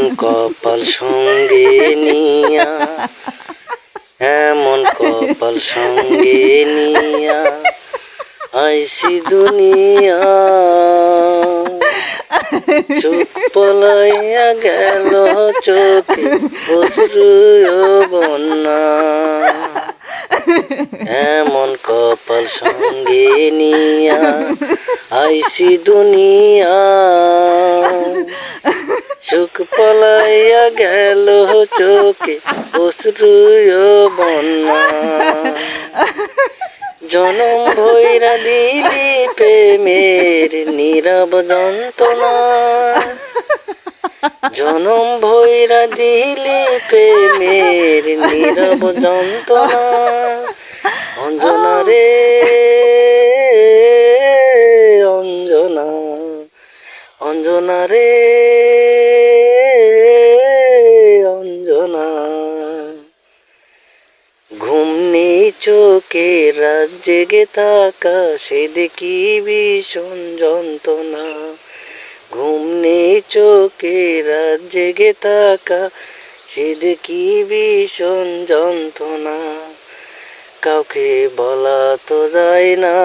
এমন কপাল সঙ্গে নিয়া, এমন কপাল সঙ্গে নিয়া আইসি দুনিয়া, সুখ পলাইয়া গেল চোখে অশ্রু বন্যা। এমন কপাল সঙ্গে নিয়া আইসি দুনিয়া, সুখ পলাইয়া গেল চোখে অশ্রু বন্যা। জনম ভৈরা দিলি প্রেমের নীরব যন্ত্রণা, জনম ভৈরা দিলি প্রেমের নীরব যন্ত্রণা। অঞ্জনা রে অঞ্জনা, অঞ্জনা রে অঞ্জনা। ঘুম নেই চোখে রাত জেগে থাকা, সে দেখি ভীষণ যন্ত্রণা। ঘুম নেই চোখে রাত জেগে থাকা, সে দেখি ভীষণ যন্ত্রণা। কাউকে বলা তো যায় না,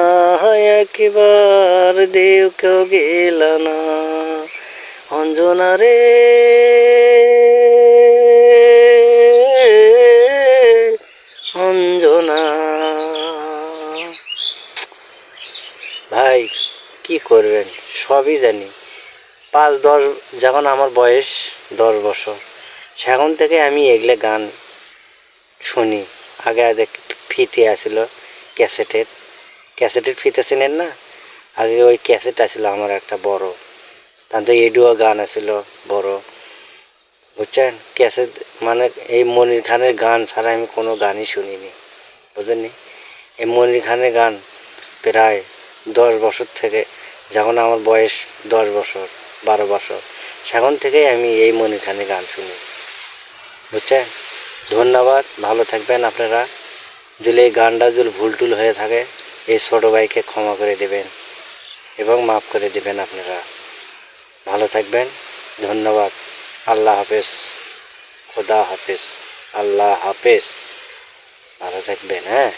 একবার দেও কেউ গেল না। অঞ্জনা রে অঞ্জনা। ভাই কি করবেন, সবই জানি। 5-10 যখন আমার বয়স 10 বছর, সেখন থেকে আমি এগুলো গান শুনি। আগে আগে ফিতে আসিল ক্যাসেটের ফিতে চেনেন না? আগে ওই ক্যাসেট আসিল আমার একটা বড়, তার এডিও গান আসিল বড়, বুঝছেন? ক্যাসেট মানে এই মনির খানের গান ছাড়া আমি কোনো গানই শুনিনি, বুঝলেননি? এই মনির খানের গান প্রায় 10 বছর থেকে, যখন আমার বয়স 10 বছর 12 বছর, সেখান থেকেই আমি এই মনির খানের গান শুনি, বুঝছেন? ধন্যবাদ, ভালো থাকবেন আপনারা। যদি এই গানটা যদি ভুল টুল হয়ে থাকে, এই ছোটো ভাইকে ক্ষমা করে দেবেন এবং মাফ করে দেবেন আপনারা। ভালো থাকবেন, ধন্যবাদ। আল্লাহ হাফেজ, খোদা হাফেজ, আল্লাহ হাফেজ। ভালো থাকবেন, হ্যাঁ।